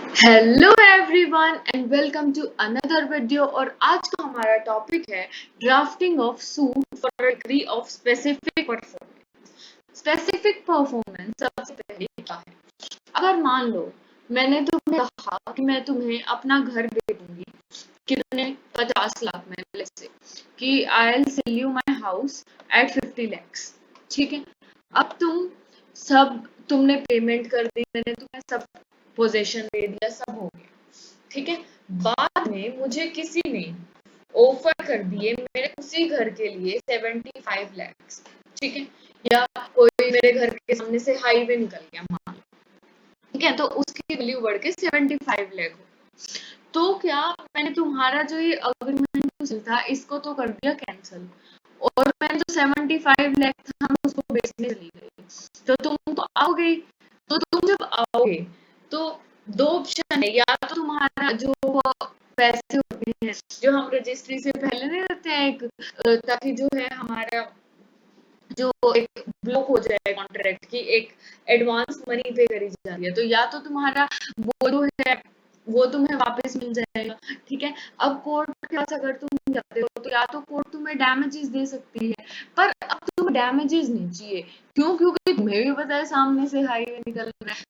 Hello everyone and welcome to another video. और आज का हमारा टॉपिक है drafting of suit for degree of specific performance. Specific performance सबसे पहले क्या है? अगर मान लो मैंने तुम्हें कहा कि मैं तुम्हें अपना घर दे दूंगी कितने 50 लाख में, लेट्स से कि I will sell you my house at 50 lakhs। ठीक है, अब तुमने पेमेंट कर दी, मैंने तुम्हें सब पोजीशन दे दिया, सब हो गया। ठीक है, बाद में मुझे किसी ने ऑफर कर दिए मेरे उसी घर के लिए 75 lakhs। ठीक है, या कोई मेरे घर के सामने से हाईवे निकल गया मान लो, ठीक है, तो उसकी वैल्यू बढ़ के 75 लाख हो। तो क्या मैंने तुम्हारा जो ये अग्रीमेंट था इसको तो कर दिया कैंसिल, और मैंने जो 75 लाख था मैं उसको बेचने चली गई, तो तुम तो आओगे। तो तुम जब आओगे तो दो ऑप्शन है, या तो तुम्हारा जो पैसे होते हैं जो हम रजिस्ट्री से पहले नहीं देते हैं एक, ताकि जो है हमारा जो एक ब्लॉक हो जाए कॉन्ट्रैक्ट की, एक एडवांस मनी पे करी जा रही है, तो या तो तुम्हारा वो जो है वो तुम्हें वापस मिल जाएगा। ठीक है, अब कोर्ट के पास अगर तुम जाते हो तो या तो कोर्ट तुम्हें डैमेजेस दे सकती है, पर अब तुम्हें डैमेजेस नहीं चाहिए। क्यों? क्योंकि तुम्हें भी पता है सामने से हाईवे निकल रहा है।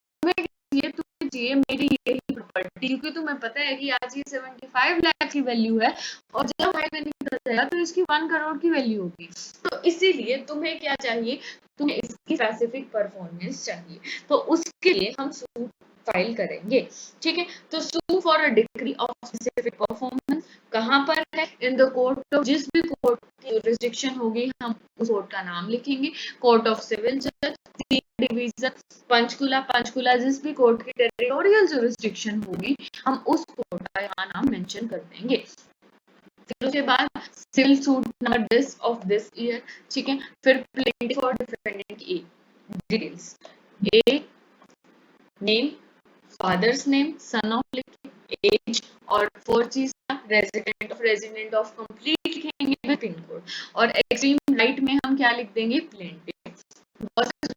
तुम्हें चाहिए मेरी यही प्रॉपर्टी, क्योंकि तुम्हें पता है कि आज ये 75 लाख की वैल्यू है, और जब हाईवे निकल जाएगा तो इसकी 1 करोड़ की वैल्यू होगी। तो इसीलिए तुम्हें क्या चाहिए? तुम्हें इसकी स्पेसिफिक परफॉर्मेंस चाहिए, तो उसके लिए हम सूट फाइल करेंगे। ठीक है, तो sue for a degree of specific performance कहाँ पर है? इन द कोर्ट ऑफ, जिस भी कोर्ट की जुरिस्डिक्शन होगी हम उस कोर्ट का नाम लिखेंगे। कोर्ट ऑफ सिविल जज, डिवीजन, पंचकुला, पंचकुला जिस भी कोर्ट की टेरिटोरियल जुरिस्डिक्शन होगी हम उस कोर्ट का यहाँ नाम मेंशन कर देंगे। फिर उसके बाद civil suit number this of this year. ठीक है, फिर प्लेंटिफ और defendant a details, a name, father's name, son of लिखेंगे, एज, और फोर चीज रेजिडेंट ऑफ कंप्लीट लिखेंगे विद पिन कोड, और एक्सट्रीम राइट में हम क्या लिख देंगे? प्लेंटिफ।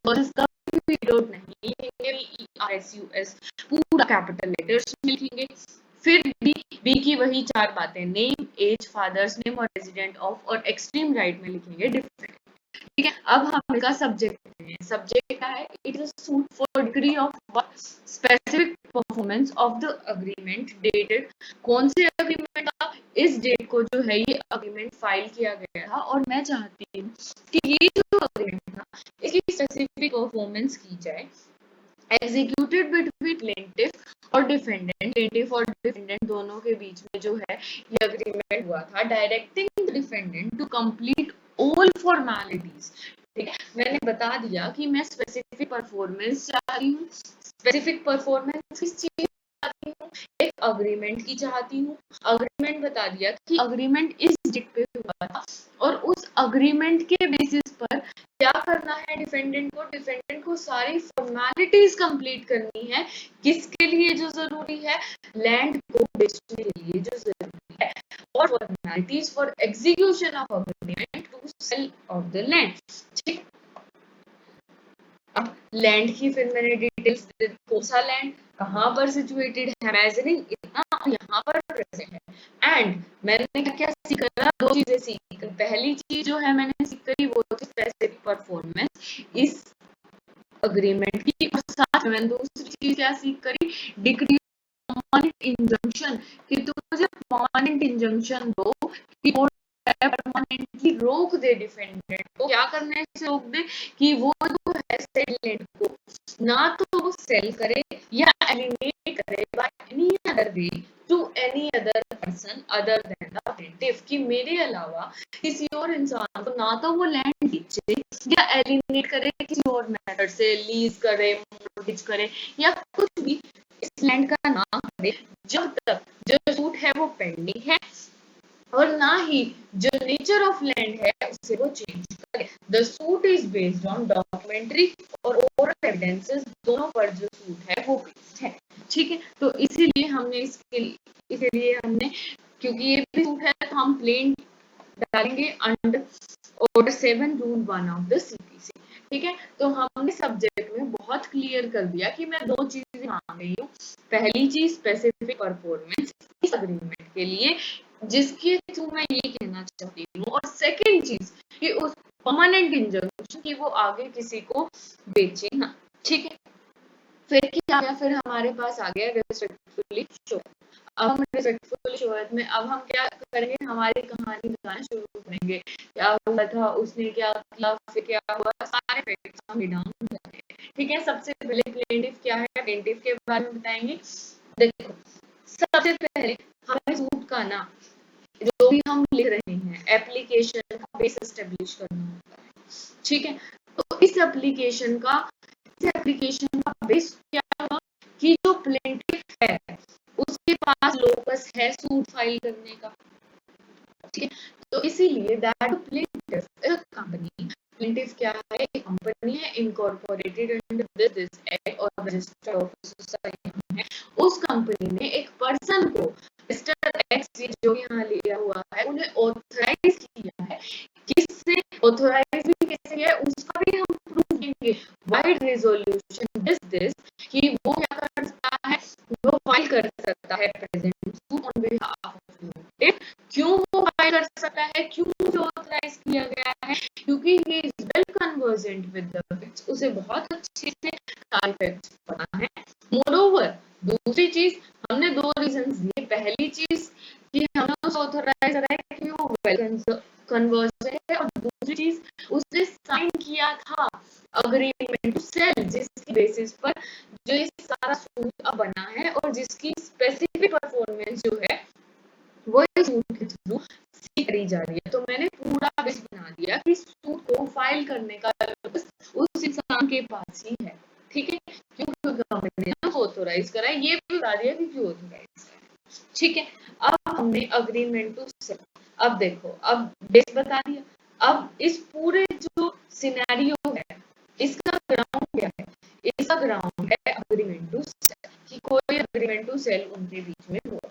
वर्सेस का भी डॉट नहीं लिखेंगे, RSUS पूरा कैपिटल लेटर्स में लिखेंगे। फिर बी की वही चार बातें, नेम, एज, फादर्स नेम और रेजिडेंट ऑफ, और एक्सट्रीम राइट में लिखेंगे डिफरेंट। ठीक है, अब हम इसका सब्जेक्ट हैं। सब्जेक्ट क्या है? It is suit for degree of specific performance of the agreement dated. कौन से अग्रीमेंट का? इस डेट को जो है ये अग्रीमेंट फाइल किया गया था, और मैं चाहती हूँ कि ये जो अग्रीमेंट था इसकी स्पेसिफिक परफॉर्मेंस की जाए। एग्जीक्यूटेड बिटवीन प्लेंटिफ और डिफेंडेंट, प्लेंटिफ और डिफेंडेंट दोनों के बीच में जो है ये अग्रीमेंट हुआ था, directing the defendant to complete all formalities. ठीक है, मैंने बता दिया कि मैं स्पेसिफिक परफॉर्मेंस चाहती हूँ। स्पेसिफिक परफॉर्मेंस किस चीज चाहती हूँ? एक अग्रीमेंट की चाहती हूँ। अग्रीमेंट बता दिया कि अग्रीमेंट इस डेट पे हुआ था, और उस अग्रीमेंट के बेसिस पर क्या करना है डिफेंडेंट को? डिफेंडेंट को सारी फॉर्मेलिटीज कंप्लीट करनी है। किसके लिए जो जरूरी है? लैंड को बेचने के लिए जो जरूरी है, और formalities for execution of agreement to sale of the land. ठीक, अब लैंड की फिर मैंने डिटेल्स, कौन सा लैंड कहाँ पर सिचुएटेड है, इमेजिनिंग इतना यहाँ पर प्रेजेंट है। एंड मैंने क्या सीखा? दो चीजें सीखी। पहली चीज जो है मैंने सीख करी वो थी स्पेसिफिक परफॉर्मेंस इस अग्रीमेंट की, और साथ में दूसरी चीज क्या सीख करी? डिग्री परमानेंट इंजंक्शन, कि तुम मुझे परमानेंट इंजंक्शन दो कि परमानेंटली रोक दे डिफेंडेंट को। क्या करने से रोक दे? कि वो जो है सेटलमेंट को ना तो वो सेल करे या एलिमिनेट करे by any other way to any other person other than the plaintiff, कि मेरे अलावा किसी और इंसान को ना तो वो लैंड बेचे या एलिमिनेट करे किसी और मेथड से, लीज करे, मॉर्गेज करे, या कुछ भी इस लैंड का ना करे जब तक जो सूट है वो पेंडिंग है, और ना ही जो नेचर ऑफ लैंड है उसे वो चेंज करे। The suit is based on documentary और ओरल एविडेंसेस, दोनों पर जो सूट है वो बेस्ड है। ठीक है, तो इसीलिए हमने इसीलिए हमने, क्योंकि ये भी सूट है तो हम प्लेन डालेंगे under order 7 rule 1 of the CPC। ठीक है, तो हमने सब्जेक्ट में बहुत क्लियर कर दिया कि मैं दो चीजें चीजें मांग रही हूँ। पहली चीज स्पेसिफिक परफॉर्मेंस इस अग्रीमेंट के लिए, जिसके थ्रू मैं ये कहना चाहती हूँ, और सेकेंड चीज कि उस परमानेंट इंजंक्शन कि वो आगे किसी को बेचे ना। ठीक है, फिर क्या गया, फिर हमारे पास आ गया रिस्पेक्टफुली शो। अब हम रिस्पेक्टफुली शोहरत में अब हम क्या करेंगे, हमारी कहानी बताना शुरू करेंगे, क्या हुआ था, उसने क्या किया, फिर क्या हुआ, सारे फैक्ट्स हम डाउन करेंगे। ठीक है, सबसे पहले प्लेंटिफ क्या है, प्लेंटिफ के बारे में बताएंगे। देखो, सबसे पहले हमें सूट का ना जो भी हम लिख रहे हैं एप्लीकेशन का बेस एस्टेब्लिश करना होता है। ठीक है, तो इस एप्लीकेशन का बेस क्या होगा कि जो प्लेंटिफ है उसके पास लोकस है सूट फाइल करने का। ठीक है, तो इसीलिए दैट प्लेंटिफ कंपनी, प्लेंटिफ क्या है, एक कंपनी है इनकॉर्पोरेटेड अंडर दिस एक्ट और रजिस्टर ऑफ सोसाइटी है। उस कंपनी ने एक पर्सन को मिस्टर एक्स जो यहाँ लिया हुआ है उन्हें ऑथराइज किया है। किससे ऑथराइज भी किससे है उसका भी हम प्रूफ देंगे। वाइड रेजोल्यूशन दिस कि वो क्या कर सकता है, वो फाइल कर सकता है present suit on behalf of plaintiff. क्यों वो फाइल कर सकता है, क्यों उसे ऑथराइज किया गया है, क्योंकि he is well convergent with the facts, उसे बहुत अच्छे से सारे फैक्ट्स पता है। मोरओवर दूसरी चीज, हमने दो रीजंस दिए। पहली चीज कि हमने उसे ऑथराइज करा है कि वो वेल कन्वर्जेंट है, और दूसरी चीज उसने साइन किया था अग्रीमेंट टू सेल, जिसकी बेसिस पर जो ये सारा सूट अब बना है और जिसकी स्पेसिफिक परफॉर्मेंस जो है वो इस सूट के थ्रू सी करी जा रही है। तो मैंने पूरा बेस बना दिया कि सूट को फाइल करने का उस इंसान के पास ही है। ठीक है, क्योंकि गवर्नमेंट ने ऑथराइज करा है, ये भी बता दिया कि क्यों ऑथराइज करा है। ठीक है, अब हमने अग्रीमेंट टू सेल, अब देखो, अब बेस बता दिया। अब इस पूरे जो सिनेरियो है इसका ग्राउंड क्या है, इसका ग्राउंड है अग्रीमेंट टू सेल, कि कोई अग्रीमेंट टू सेल उनके बीच में हुआ।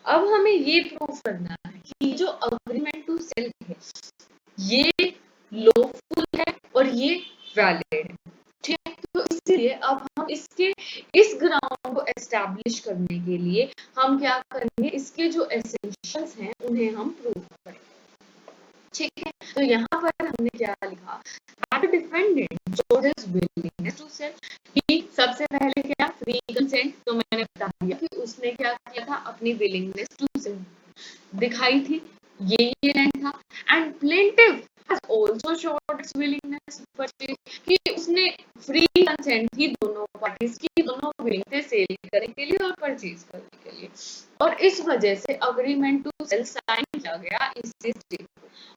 अब हमें ये प्रूफ करना है कि जो अग्रीमेंट टू सेल है ये लॉफुल है और ये वैलिड है। ठीक है, तो इसलिए अब हम इसके इस ग्राउंड को एस्टैब्लिश करने के लिए हम क्या करेंगे, इसके जो एसेंशियल्स हैं उन्हें हम प्रूव करेंगे। ठीक है, तो यहाँ पर हमने क्या लिखा, that defendant showed his willingness to sell, कि सबसे पहले क्या, फ्री कंसेंट, तो मैंने बता दिया कि उसने क्या किया था, अपनी विलिंगनेस टू सेल दिखाई थी, ये लाइन था। And plaintiff has also showed its willingness to purchase, कि उसने फ्री कंसेंट थी दोनों पार्टीज की, दोनों विलिंग थे सेल करने के लिए और परचेज करने के लिए, और इस वजह से अग्रीमेंट टू सेल साइन किया गया इस डेट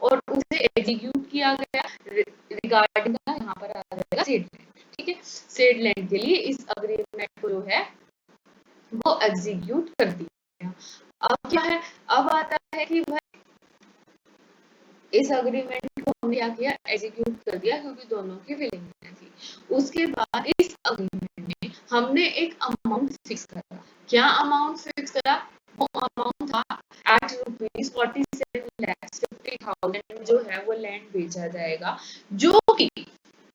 और उसे एग्जीक्यूट किया गया रिगार्डिंग का, यहाँ पर आ जाएगा सेटलमेंट। ठीक है, सेटलमेंट के लिए इस अग्रीमेंट को जो है वो एग्जीक्यूट कर दिया। अब क्या है, अब आता है कि भाई इस अग्रीमेंट को हमने क्या किया, एग्जीक्यूट कर दिया क्योंकि दोनों की विलिंगनेस थी। उसके बाद इस अग्रीमेंट में हमने एक अमाउंट फिक्स करा। क्या अमाउंट फिक्स करा, वो अमाउंट था एट ₹47,50,000 जो है वो लैंड बेचा जाएगा, जो कि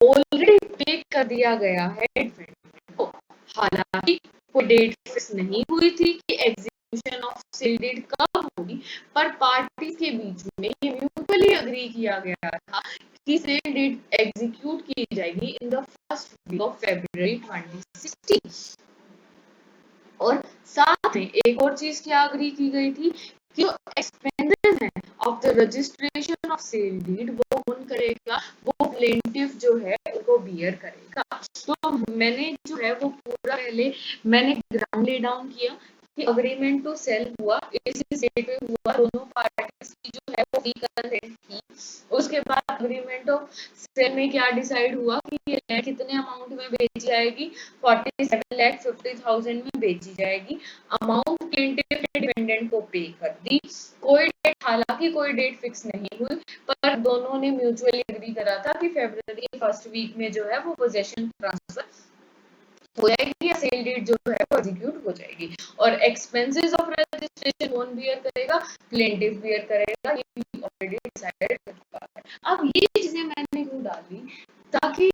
ऑलरेडी पे कर दिया गया है डिफेंडेंट को। हालांकि कोई डेट फिक्स नहीं हुई थी कि एग्जीक्यूशन ऑफ सेल डेट कब होगी, पर पार्टी के बीच में ये म्यूचुअली अग्री किया गया था कि सेल डेट एग्जीक्यूट की जाएगी in the first week of February 2016। और साथ में एक और चीज क्या अग्री की गई थी कि जो एक्सपेंसेस हैं of the registration of sale deed वो कौन करेगा, वो प्लेंटिफ जो है उनको बियर करेगा। तो मैंने जो है वो पूरा पहले मैंने ग्राउंड ले डाउन किया कि अग्रीमेंट टू सेल हुआ, इसी डेट पे हुआ, दोनों पार्टीज की जो है वो फ्री कंसेंट थी। उसके बाद अग्रीमेंट ऑफ सेल में क्या डिसाइड हुआ कि ये लैंड कितने अमाउंट में बेची जाएगी, 47,50,000 में बेची जाएगी। अमाउंट प्लेंटिफ ने डिपेंडेंट को पे कर दी। कोई डेट, हालांकि कोई डेट फिक्स नहीं हुई, पर दोनों ने म्यूचुअली एग्री करा था कि फरवरी फर्स्ट वीक में जो है वो पोजेशन ट्रांसफर हो जाएगी या सेल डेट जो है वो एग्जीक्यूट हो जाएगी। और एक्सपेंसेस ऑफ रजिस्ट्रेशन कौन बियर करेगा, प्लेंटिफ बियर करेगा, ये भी ऑलरेडी डिसाइडेड कर चुका है। अब ये चीजें मैंने क्यों डाली, ताकि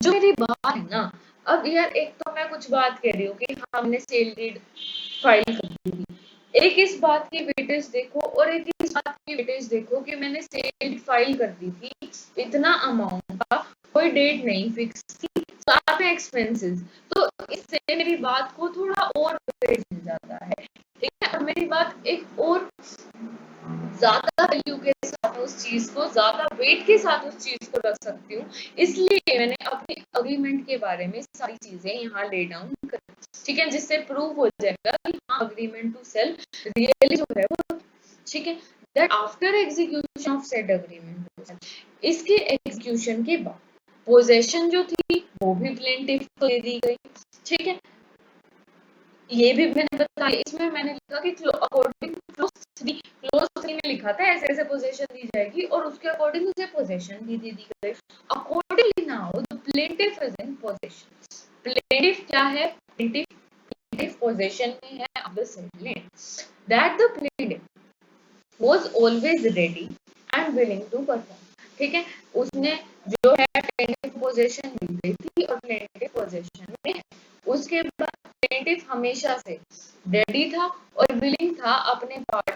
जो मेरी बात है ना, अब यार एक तो मैं कुछ बात कह रही हूँ कि हाँ हमने सेल डीड फाइल कर दी थी, एक इस बात की वेटेज देखो और एक इस बात की वेटेज देखो कि मैंने सेल फाइल कर दी थी, इतना अमाउंट था, कोई डेट नहीं फिक्स थी, साथ में एक्सपेंसेस, तो इससे मेरी बात को थोड़ा और वेटेज मिल जाता है, ठीक है। और मेरी बात एक और ज्यादा वैल्यू के साथ उस चीज को, ज्यादा वेट के साथ उस चीज को रख सकती हूँ, इसलिए मैंने अपने अग्रीमेंट के बारे में सारी चीजें यहाँ ले डाउन कर, ठीक है, जिससे प्रूव हो जाएगा कि हाँ अग्रीमेंट टू सेल रियली जो है वो, ठीक है। That after execution of said agreement to sale, इसके एग्जीक्यूशन के बाद पोजेशन जो थी वो भी प्लेंटिफ को दे दी गई, ठीक है। ये भी मैंने बताया, इसमें मैंने लिखा कि अकॉर्डिंग क्लोज 3 में लिखा था ऐसे ऐसे पोजीशन दी जाएगी और उसके अकॉर्डिंग उसे पोजीशन भी दे दी गई। Accordingly now the plaintiff is in position, plaintiff क्या है, प्लेंटिफ पोजीशन में है of the settlement, that the plaintiff was always ready and willing to perform, ठीक है। उसने जो है प्लेंटिफ पोजीशन दी गई थी और प्लेंटिफ पोजीशन में उसके बाद प्लेंटिफ हमेशा से रेडी था और विलिंग था अपने पार्ट,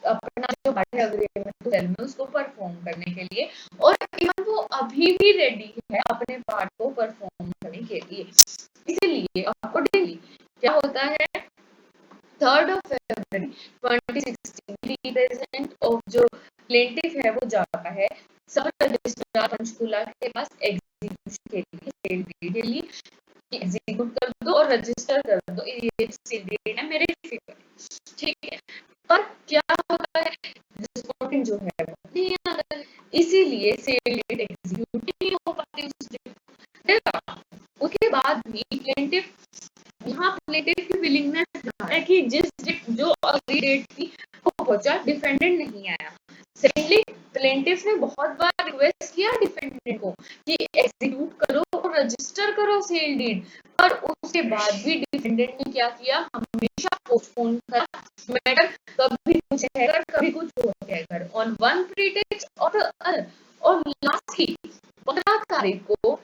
अपना जो पार्ट है अग्रीमेंट सेल में उसको परफॉर्म करने के लिए, और इवन वो अभी भी रेडी है अपने पार्ट को परफॉर्म करने के लिए। इसीलिए अकॉर्डिंगली क्या होता है, 3rd of February 2016 represent of जो प्लेंटिफ है वो जाता है सब रजिस्ट्रार पंचकूला के पास एग्जीक्यूशन के लिए, सेल डीड के लिए, एग्जीक्यूट कर दो और रजिस्टर कर दो, ये सेल डीड है मेरे फेवर, ठीक है। पर क्या होता है, रिपोर्टिंग जो है वो नहीं आता है, इसीलिए सेल डीड एग्जीक्यूट नहीं हो पाती उस दिन। उसके बाद भी प्लेंटिफ, यहाँ प्लेंटिफ की विलिंगनेस है कि जिस जो अगली डेट थी वो पहुंचा, डिफेंडेंट नहीं आया। सेकेंडली प्लेंटिफ ने बहुत बार रिक्वेस्ट किया डिफेंडेंट को कि एग्जीक्यूट करो और रजिस्टर करो सेल डीड, पर उसके बाद भी डिफेंडेंट ने क्या किया, हमेशा पोस्टपोन करा मैटर, कभी कुछ है कर कभी कुछ हो जाएगा ऑन वन प्रीटेक्स्ट और द अदर। और लास्टली 15 तारीख को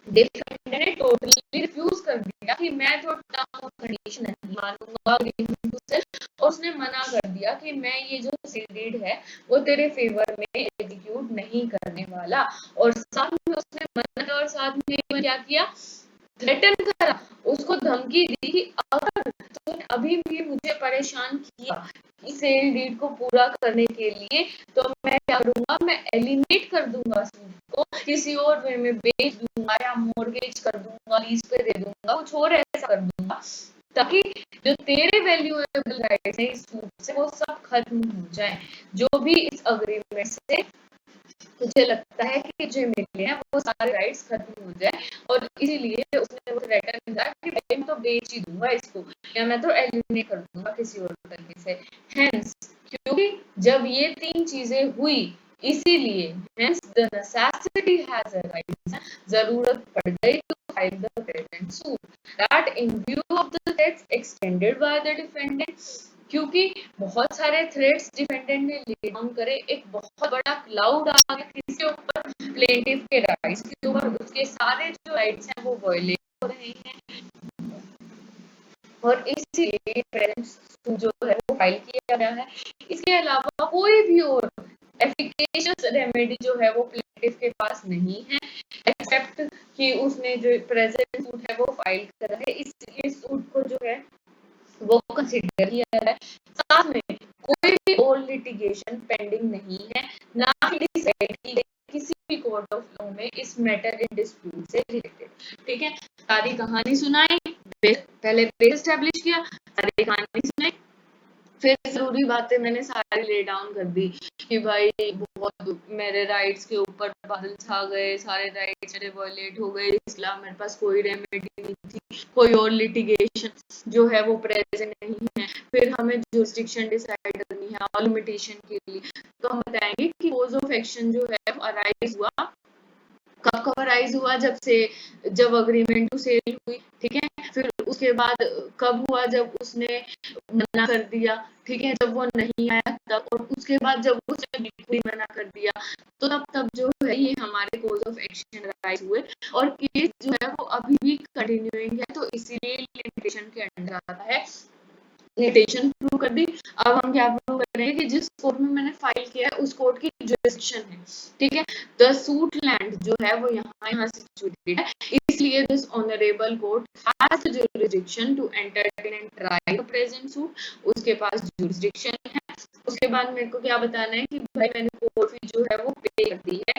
डिफेंडेंट ने टोटली रिफ्यूज कर दिया कि मैं तो टर्म और कंडीशन नहीं मानूंगा अग्रीमेंट टू सेल, और उसने मना कर दिया कि मैं ये जो सेल डीड है वो तेरे फेवर में एग्जीक्यूट नहीं करने वाला, और साथ में उसने मना किया और साथ में क्या किया, थ्रेटन करा, उसको धमकी दी कि अगर तूने अभी भी मुझे परेशान किया सेल डीड को पूरा करने के लिए तो मैं क्या करूंगा, मैं एलिमिनेट कर दूंगा सूद को, किसी और वे में बेच दूंगा या मॉर्गेज कर दूंगा, लीज पे दे दूंगा, कुछ और ऐसा कर दूंगा ताकि जो तेरे वैल्यूएबल राइट्स हैं इस सूद से वो सब खत्म हो जाए, जो भी इस अग्रीमेंट से मुझे लगता है कि जो मिले हैं वो सारे राइट्स खत्म हो जाए। और इसीलिए उसने वो रिटर्न किया कि मैं तो बेच ही दूंगा इसको या मैं तो एलिमिनेट कर दूंगा किसी और तरीके से। हेंस क्योंकि जब ये 3 चीजें हुई इसीलिए hence the necessity has arised, जरूरत पड़ गई to file the patent suit that in view of the threats extended by the defendant, क्योंकि बहुत सारे थ्रेड्स डिफेंडेंट ने ले डाउन करे, एक बहुत बड़ा क्लाउड आ गया किसके ऊपर, प्लेंटिफ के राइट्स के ऊपर, उसके सारे जो राइट्स हैं वो वायलेट हो रहे हैं और इसीलिए पेरेंट्स जो है वो फाइल किया गया है। इसके अलावा कोई भी और एफिकेशियस रेमेडी जो है वो प्लेंटिफ के पास नहीं है एक्सेप्ट कि उसने जो प्रेजेंट सूट है वो फाइल करा है, इसलिए सूट को जो है वो कंसीडर किया है। साथ में कोई भी और लिटिगेशन पेंडिंग नहीं है, ना ही डिसाइड की गई किसी भी कोर्ट ऑफ लॉ में इस मैटर इन डिस्प्यूट से रिलेटेड, ठीक है। सारी कहानी सुनाई, पहले बेस एस्टेब्लिश किया, सारी कहानी सुनाई, फिर जरूरी बातें मैंने सारी ले डाउन कर दी कि भाई बहुत मेरे राइट्स के ऊपर बादल छा गए, सारे राइट्स मेरे वायलेट हो गए, इसलिए मेरे पास कोई रेमेडी नहीं थी, कोई और लिटिगेशन जो है वो प्रेजेंट नहीं है, फिर हमें जुरिस्डिक्शन डिसाइड करनी है और लिमिटेशन के लिए, तो हम बताएंगे कि कोज ऑफ एक्शन जो है अराइज हुआ कब कवराइज हुआ, जब अग्रीमेंट टू सेल हुई, ठीक है। फिर उसके बाद कब हुआ, जब उसने मना कर दिया, ठीक है, जब वो नहीं आया तब, और उसके बाद जब उसने बिल्कुल ही मना कर दिया, तो तब तब जो है ये हमारे कोर्स ऑफ एक्शन राइज हुए, और केस जो है वो अभी भी कंटिन्यूइंग है, तो इसीलिए लिमिटेशन के अंडर आता है। लिमिटेशन प्रूव कर दी। अब हम क्या प्रूव करेंगे कि जिस कोर्ट में मैंने फाइल किया है उस कोर्ट की जुरिस्डिक्शन है, ठीक है। द सूट लैंड जो है वो यहाँ सिचुएटेड है, इसलिए this honourable court has the jurisdiction to entertain and try the present suit. उसके पास जुरिस्डिक्शन है। उसके बाद मेरे को क्या बताना है कि भाई मैंने कोर्ट फी जो है वो पे कर दी है,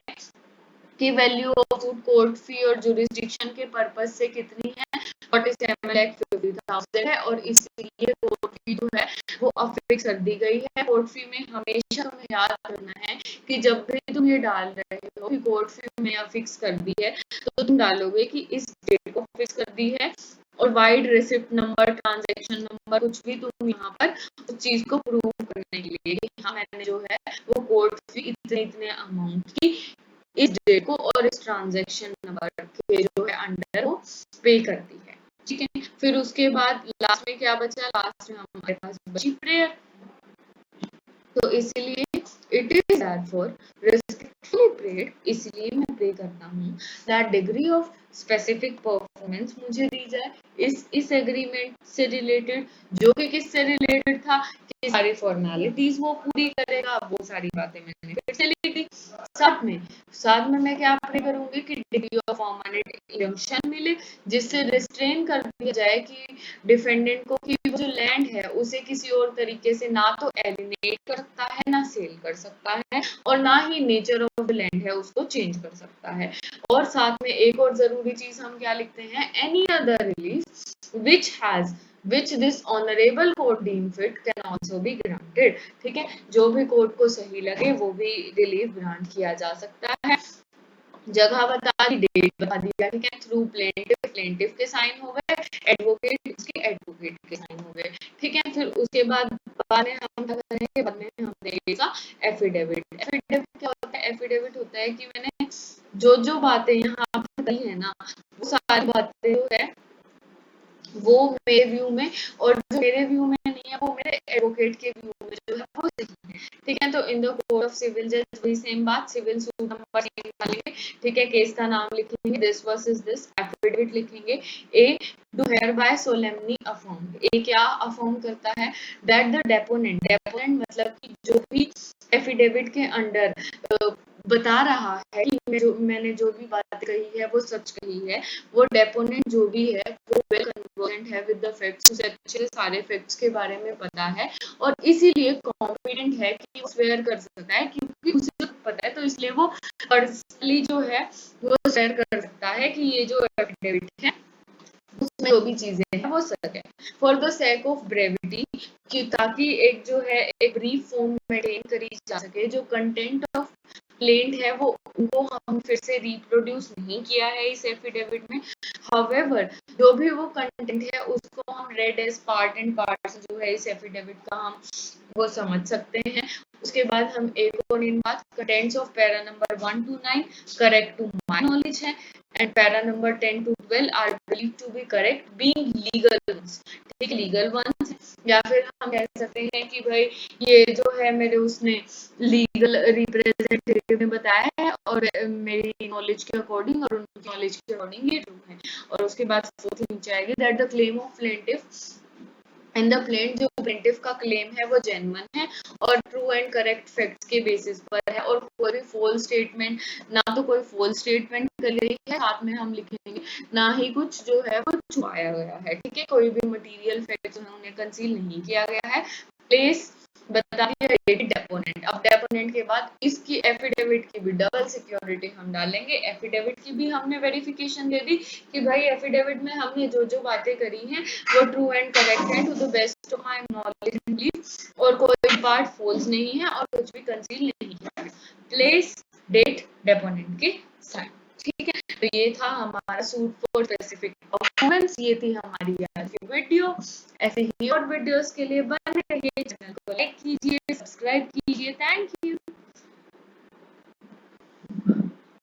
कि वैल्यू ऑफ कोर्ट फी और जुरिस्डिक्शन के पर्पज से कितनी है, 47,50,000 है, और इसीलिए कोर्ट फी जो है वो अफिक्स कर दी गई है। कोर्ट फी में हमेशा तुम्हें याद रखना है कि जब भी तुम ये डाल रहे हो कि कोर्ट फी में अफिक्स कर दी है, तो तुम डालोगे कि इस डेट को फिक्स कर दी है, और wide receipt number, transaction number, कुछ भी तुम यहाँ पर उस चीज को प्रूव करने के लिए कि हाँ मैंने जो है वो कोर्ट फी इतने इतने अमाउंट की इस डेट को और इस ट्रांजैक्शन नंबर के जो है अंडर वो पे करती है, ठीक है। फिर उसके बाद लास्ट में क्या बचा, लास्ट में हमारे पास बची प्रेयर। तो इसलिए इट इज देयरफॉर रिस्ट्रिक्टफुली प्रेड, इसलिए मैं प्रे करता हूँ that degree of specific performance मुझे दी जाए इस एग्रीमेंट से रिलेटेड, जो कि किससे रिलेटेड था, कि सारी फॉर्मेलिटीज वो पूरी करेगा। वो सारी बातें मैंने फिर से लिख दी। साथ में मैं क्या प्रे करूंगी कि डिग्री ऑफ परमानेंट इंजंक्शन मिले, जिससे रिस्ट्रेन कर दिया जाए कि डिफेंडेंट को कि वो जो लैंड है उसे किसी और तरीके से ना तो एलिनेट कर सकता है, ना सेल कर सकता है, और ना ही नेचर ऑफ द लैंड है उसको चेंज कर सकता है। और साथ में एक और जरूरी चीज हम क्या लिखते हैं, any other relief which this honorable court deem fit can also be granted, ठीक है। जो भी कोर्ट को सही लगे वो भी रिलीफ ग्रांट किया जा सकता है। जगह बता दी, डेट बता दिया, ठीक है। थ्रू प्लेंटिफ के साइन हो गए, एडवोकेट के साइन हो गए, ठीक है। फिर उसके बाद में हम क्या करेंगे, बाद में हम देखेगा एफिडेविट। एफिडेविट क्या होता है, एफिडेविट होता है कि मैंने जो बातें यहाँ पर कही है ना, वो सारी बातें जो है वो मेरे व्यू में, और जो मेरे व्यू में नहीं है वो मेरे एडवोकेट के व्यू में जो है वो सही है, ठीक है। तो in the court of civil जज वही सेम बात, सिविल सूट नंबर निकालेंगे, ठीक है। केस का नाम लिखेंगे, दिस वर्सेस दिस, एफिडेविट लिखेंगे। I do hereby solemnly affirm, I क्या अफर्म करता है, दैट द डेपोनेंट मतलब कि जो भी एफिडेविट के अंडर बता रहा है कि मैंने जो भी बात कही है वो सच कही है, वो डेपोनेंट जो भी है वो वेल कन्वर्सेंट है विद द फैक्ट्स, उसे अच्छे से सारे फैक्ट्स के बारे में पता है, और इसीलिए कॉन्फिडेंट है कि वो स्वेयर कर सकता है, क्योंकि उसे पता है, तो इसलिए वो पर्सनली जो है वो स्वेयर कर सकता है कि ये जो एफिडेविट है उसमें जो भी चीजें हैं वो सच है। For the sake of brevity, कि ताकि एक जो है एक ब्रीफ फॉर्म मेंटेन करी जा सके, जो कंटेंट ऑफ प्लेंट है वो उनको हम फिर से रिप्रोड्यूस नहीं किया है इस एफिडेविट में। हाउएवर जो भी वो कंटेंट है उसको हम read as part and parts जो है इस एफिडेविट का हम वो समझ सकते हैं। उसके बाद हम एक और इन बात, contents of para number 1 to 9 correct to my knowledge है, and para number 10 to 12 are believe to be correct being legal ones, ठीक, लीगल वंस। या फिर हम कह सकते हैं कि भाई ये जो है मेरे उसने लीगल रिप्रेजेंटेटिव ने बताया है, और मेरी नॉलेज के अकॉर्डिंग और उनकी नॉलेज के अकॉर्डिंग ये ट्रू है। और उसके बाद फोर्थ नीचे आएगी, that the claim of plaintiff and the plaint, जो प्लेंटिफ का क्लेम है वो जेन्युइन है और ट्रू एंड करेक्ट फैक्ट्स के बेसिस पर है, और कोई भी फॉल्स स्टेटमेंट, ना तो कोई फॉल्स स्टेटमेंट कर रही है, साथ में हम लिखेंगे ना ही कुछ जो है वो छुपाया गया है, ठीक है। कोई भी मटेरियल फैक्ट जो है उन्हें कंसील नहीं किया गया है। प्लेस बता दिया डेपोनेंट। अब डेपोनेंट के बाद इसकी एफिडेविट की भी डबल सिक्योरिटी हम डालेंगे, एफिडेविट की भी हमने वेरिफिकेशन दे दी कि भाई एफिडेविट में हमने जो जो बातें करी हैं वो ट्रू एंड करेक्ट है to the best of my knowledge and belief, और कोई पार्ट फॉल्स नहीं है और कुछ भी कंसील नहीं किया है। प्लेस डेट डेपोनेंट के साइन, ठीक है। तो ये था हमारा सूट फॉर स्पेसिफिक परफॉर्मेंस, ये थी हमारी आज की वीडियो। ऐसे ही और वीडियोस के लिए बने रहिए, चैनल को लाइक कीजिए, सब्सक्राइब कीजिए। Thank you.